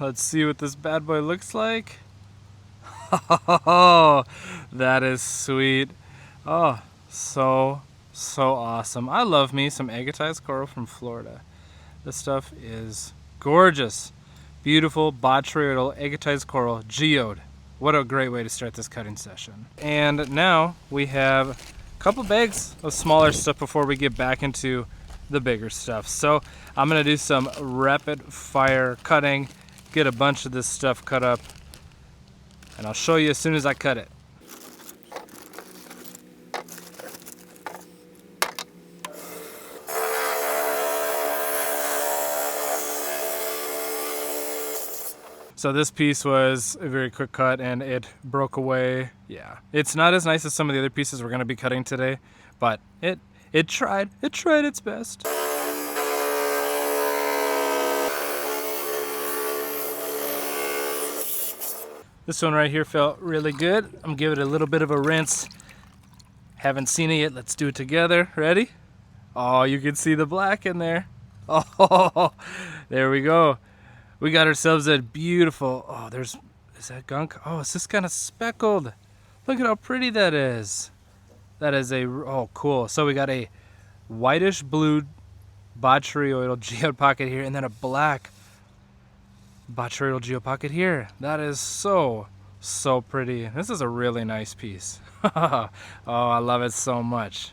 Let's see what this bad boy looks like. Oh, that is sweet. Oh, so awesome. I love me some agatized coral from Florida. This stuff is gorgeous. Beautiful botryoidal agatized coral geode. What a great way to start this cutting session. And now we have a couple bags of smaller stuff before we get back into the bigger stuff. So I'm gonna do some rapid fire cutting, get a bunch of this stuff cut up, and I'll show you as soon as I cut it. So this piece was a very quick cut and it broke away. Yeah, it's not as nice as some of the other pieces we're gonna be cutting today, but it tried its best. This one right here felt really good. I'm gonna give it a little bit of a rinse. Haven't seen it yet, let's do it together. Ready? Oh, you can see the black in there. Oh, there we go. We got ourselves a beautiful, oh, is that gunk? Oh, it's just kind of speckled. Look at how pretty that is. That is oh, cool. So we got a whitish blue botryoidal geode pocket here, and then a black botryoidal geode pocket here. That is so pretty. This is a really nice piece. Oh, I love it so much.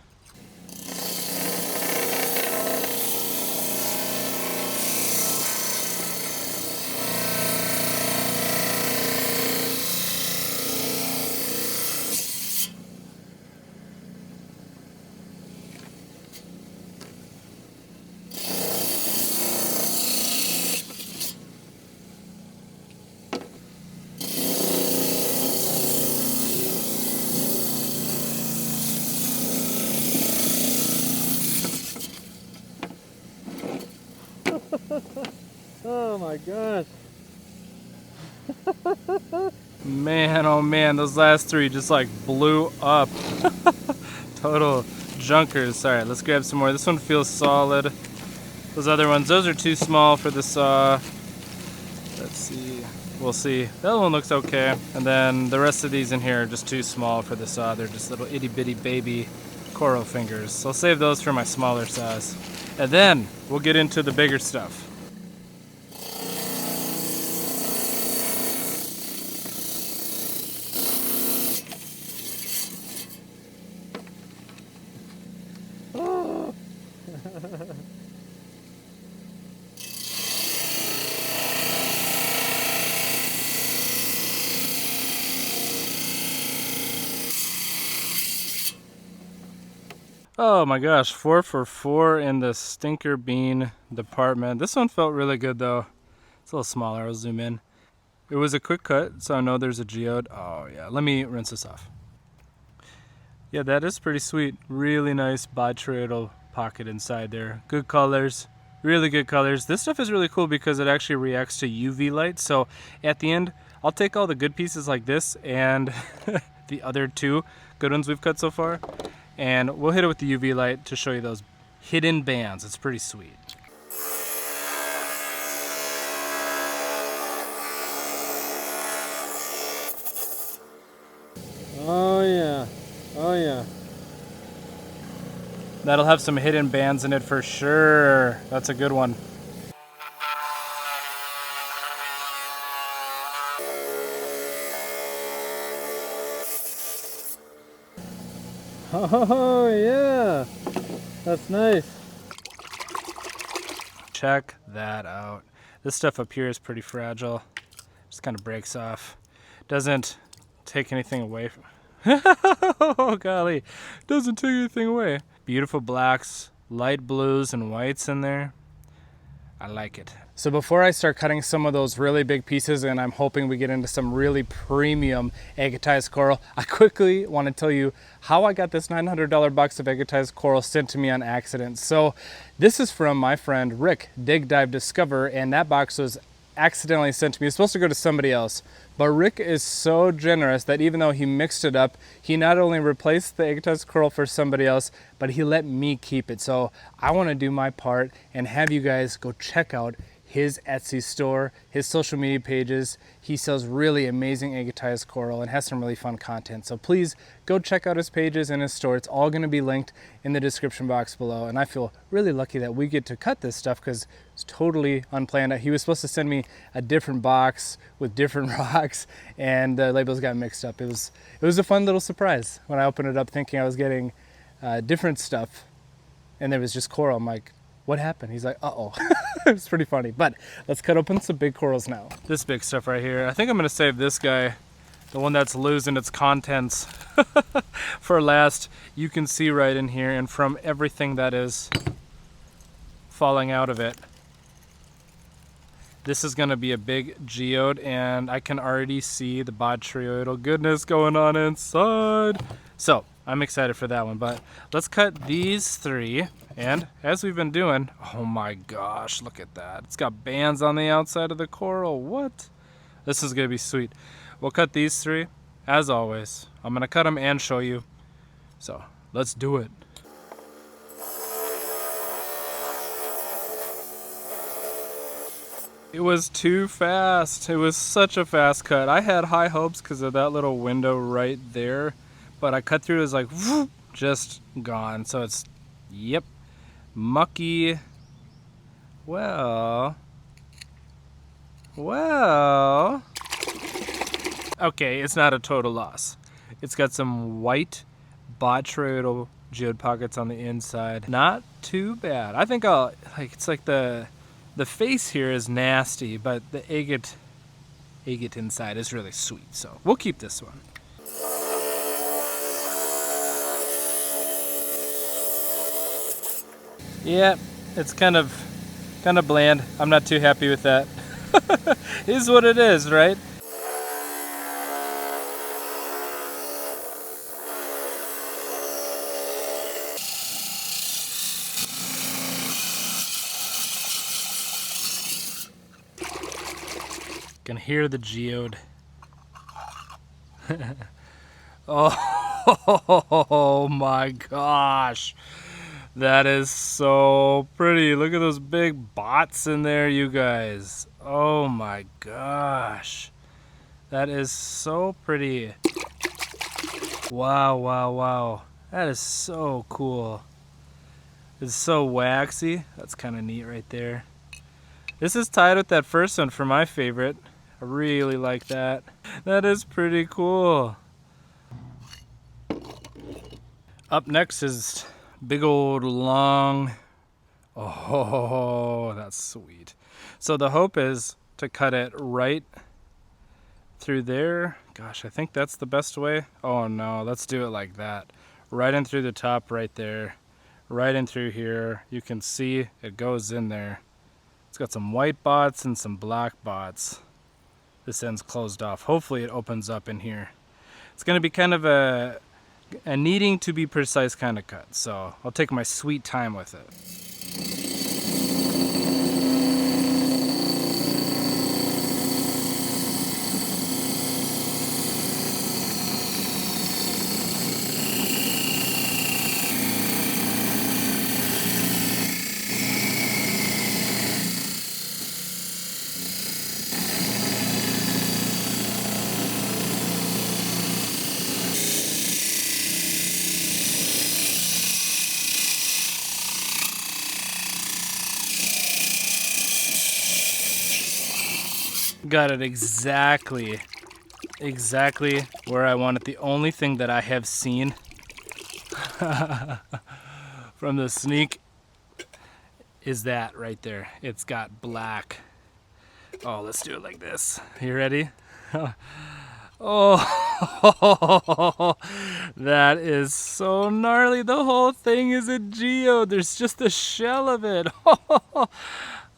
Oh my gosh. Man, oh man, those last three just like blew up. Total junkers. Alright, let's grab some more. This one feels solid. Those other ones, those are too small for the saw. Let's see. We'll see. That one looks okay. And then the rest of these in here are just too small for the saw. They're just little itty bitty baby coral fingers. So I'll save those for my smaller saws. And then we'll get into the bigger stuff. Oh my gosh, 4 for 4 in the stinker bean department. This one felt really good though. It's a little smaller, I'll zoom in. It was a quick cut, so I know there's a geode. Oh yeah, let me rinse this off. Yeah, that is pretty sweet. Really nice botryoidal pocket inside there. Good colors, really good colors. This stuff is really cool because it actually reacts to UV light. So at the end, I'll take all the good pieces like this and the other two good ones we've cut so far, and we'll hit it with the UV light to show you those hidden bands. It's pretty sweet. Oh yeah. Oh yeah. That'll have some hidden bands in it for sure. That's a good one. Oh yeah. That's nice. Check that out. This stuff up here is pretty fragile. Just kind of breaks off. Doesn't take anything away from oh golly, doesn't take anything away. Beautiful blacks, light blues and whites in there. I like it. So before I start cutting some of those really big pieces, and I'm hoping we get into some really premium agatized coral, I quickly want to tell you how I got this $900 box of agatized coral sent to me on accident. So this is from my friend Rick, Dig Dive Discover, and that box was accidentally sent to me. It's supposed to go to somebody else, but Rick is so generous that even though he mixed it up, he not only replaced the agatized coral for somebody else, but he let me keep it. So I want to do my part and have you guys go check out his Etsy store, his social media pages. He sells really amazing agatized coral and has some really fun content. So please go check out his pages and his store. It's all going to be linked in the description box below. And I feel really lucky that we get to cut this stuff because it's totally unplanned. He was supposed to send me a different box with different rocks, and the labels got mixed up. It was a fun little surprise when I opened it up thinking I was getting different stuff, and there was just coral. I'm like, what happened? He's like, uh-oh. It was pretty funny. But let's cut open some big corals now. This big stuff right here, I think I'm gonna save this guy, the one that's losing its contents, for last. You can see right in here, and from everything that is falling out of it, this is gonna be a big geode, and I can already see the botryoidal goodness going on inside. So I'm excited for that one, but let's cut these three. And as we've been doing, oh my gosh, look at that. It's got bands on the outside of the coral. What? This is gonna be sweet. We'll cut these three, as always. I'm gonna cut them and show you. So let's do it. It was too fast. It was such a fast cut. I had high hopes because of that little window right there, but I cut through, it was like, whoop, just gone. So it's, yep, mucky. Well, okay, it's not a total loss. It's got some white botryoidal geode pockets on the inside. Not too bad. I think it's like the face here is nasty, but the agate inside is really sweet. So we'll keep this one. Yeah, it's kind of bland. I'm not too happy with that. Is what it is, right? Can hear the geode. Oh my gosh. That is so pretty. Look at those big bots in there, you guys. Oh my gosh. That is so pretty. Wow, wow, wow. That is so cool. It's so waxy. That's kind of neat right there. This is tied with that first one for my favorite. I really like that. That is pretty cool. Up next is big old long, oh, that's sweet. So the hope is to cut it right through there. Gosh, I think that's the best way. Oh no, let's do it like that. Right in through the top right there. Right in through here. You can see it goes in there. It's got some white bots and some black bots. This end's closed off. Hopefully it opens up in here. It's gonna be kind of a needing to be precise kind of cut, so I'll take my sweet time with it. Got it exactly where I want it. The only thing that I have seen from the sneak is that right there. It's got black. Oh, let's do it like this. You ready? Oh, that is so gnarly. The whole thing is a geode. There's just the shell of it.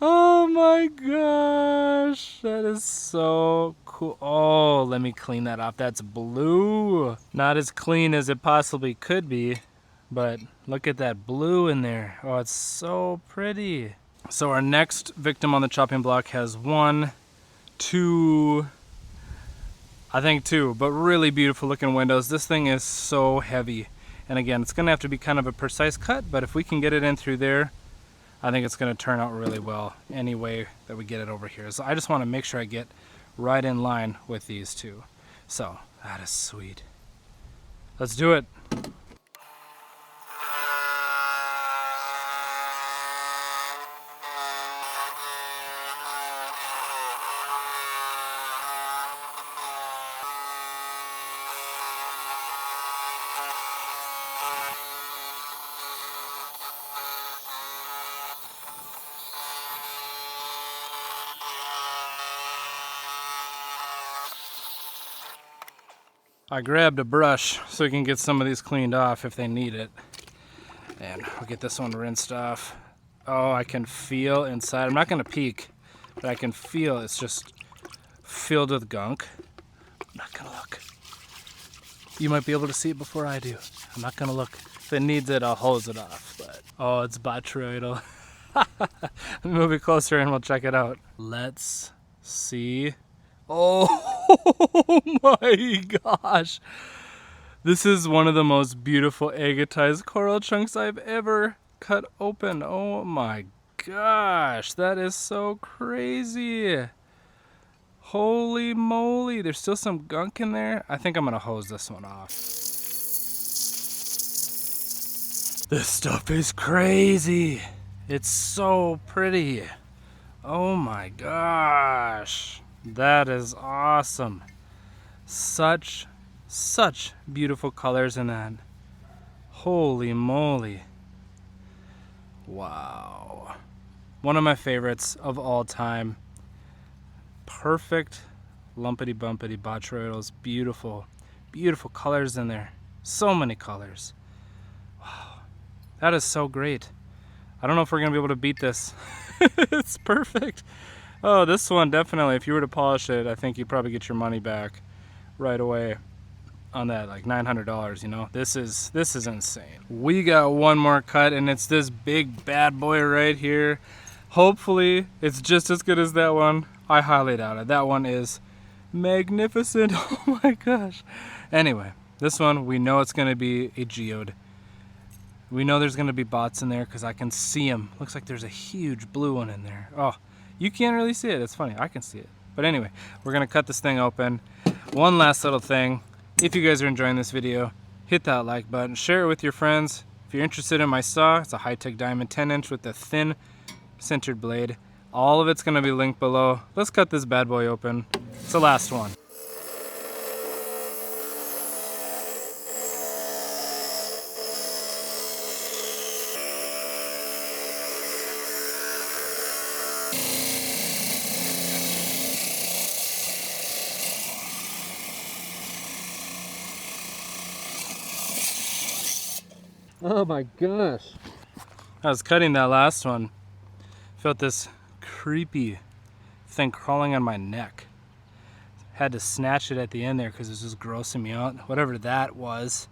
Oh my gosh, that is so cool. Oh, let me clean that off. That's blue. Not as clean as it possibly could be, but look at that blue in there. Oh, it's so pretty. So our next victim on the chopping block has two, but really beautiful looking windows. This thing is so heavy. And again, it's gonna have to be kind of a precise cut, but if we can get it in through there, I think it's going to turn out really well any way that we get it over here. So I just want to make sure I get right in line with these two. So that is sweet. Let's do it. I grabbed a brush so we can get some of these cleaned off if they need it. And we'll get this one rinsed off. Oh, I can feel inside. I'm not going to peek, but I can feel it's just filled with gunk. I'm not going to look. You might be able to see it before I do. I'm not going to look. If it needs it, I'll hose it off. But oh, it's botryoidal. Move it closer and we'll check it out. Let's see. Oh my gosh. This is one of the most beautiful agatized coral chunks I've ever cut open. Oh my gosh. That is so crazy. Holy moly. There's still some gunk in there. I think I'm going to hose this one off. This stuff is crazy. It's so pretty. Oh my gosh. That is awesome. Such beautiful colors in that. Holy moly. Wow. One of my favorites of all time. Perfect lumpity bumpity botryoidals. Beautiful, beautiful colors in there. So many colors. Wow. That is so great. I don't know if we're going to be able to beat this. It's perfect. Oh, this one definitely, if you were to polish it, I think you'd probably get your money back right away on that, like $900, you know? This is insane. We got one more cut, and it's this big bad boy right here. Hopefully, it's just as good as that one. I highly doubt it. That one is magnificent. Oh my gosh. Anyway, this one, we know it's going to be a geode. We know there's going to be bots in there because I can see them. Looks like there's a huge blue one in there. Oh. You can't really see it. It's funny. I can see it. But anyway, we're going to cut this thing open. One last little thing. If you guys are enjoying this video, hit that like button. Share it with your friends. If you're interested in my saw, it's a high-tech diamond 10-inch with a thin centered blade. All of it's going to be linked below. Let's cut this bad boy open. It's the last one. Oh my gosh. I was cutting that last one. Felt this creepy thing crawling on my neck. Had to snatch it at the end there because it was just grossing me out. Whatever that was.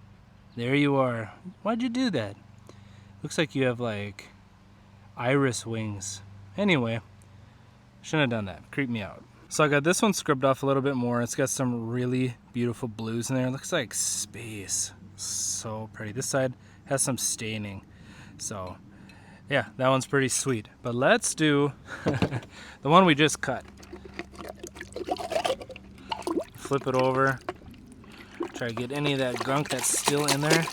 There you are. Why'd you do that? Looks like you have like iris wings. Anyway, shouldn't have done that. Creeped me out. So I got this one scrubbed off a little bit more. It's got some really beautiful blues in there. It looks like space. So pretty. This side has some staining. So yeah, that one's pretty sweet. But let's do the one we just cut. Flip it over. Try to get any of that gunk that's still in there.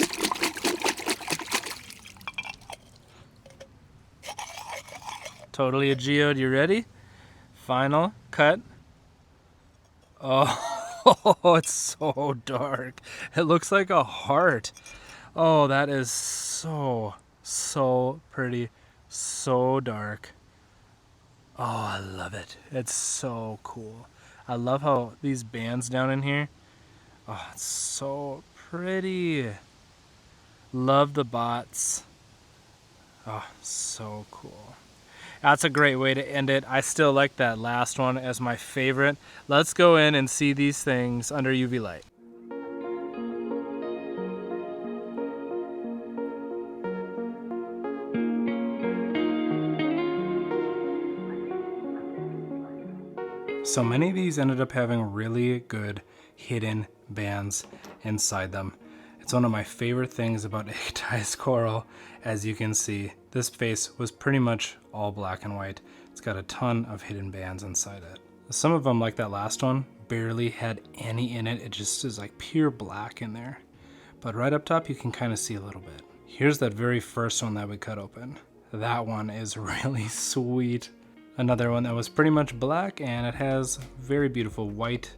Totally a geode. You ready? Final cut. Oh, it's so dark. It looks like a heart. Oh, that is so pretty. So dark. Oh, I love it. It's so cool. I love how these bands down in here. Oh, it's so pretty. Love the bots. Oh, so cool. That's a great way to end it. I still like that last one as my favorite. Let's go in and see these things under UV light. So many of these ended up having really good hidden bands inside them. It's one of my favorite things about Agatized coral. As you can see, this face was pretty much all black and white. It's got a ton of hidden bands inside it. Some of them, like that last one, barely had any in it. It just is like pure black in there. But right up top, you can kind of see a little bit. Here's that very first one that we cut open. That one is really sweet. Another one that was pretty much black, and it has very beautiful white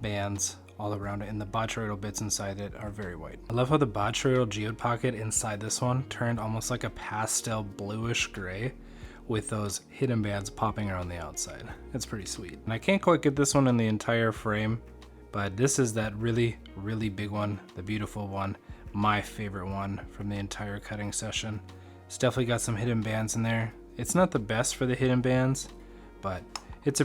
bands all around it, and the botryoidal bits inside it are very white. I love how the botryoidal geode pocket inside this one turned almost like a pastel bluish gray with those hidden bands popping around the outside. It's pretty sweet. And I can't quite get this one in the entire frame, but this is that really, really big one, the beautiful one, my favorite one from the entire cutting session. It's definitely got some hidden bands in there. It's not the best for the hidden bands, but it's a pretty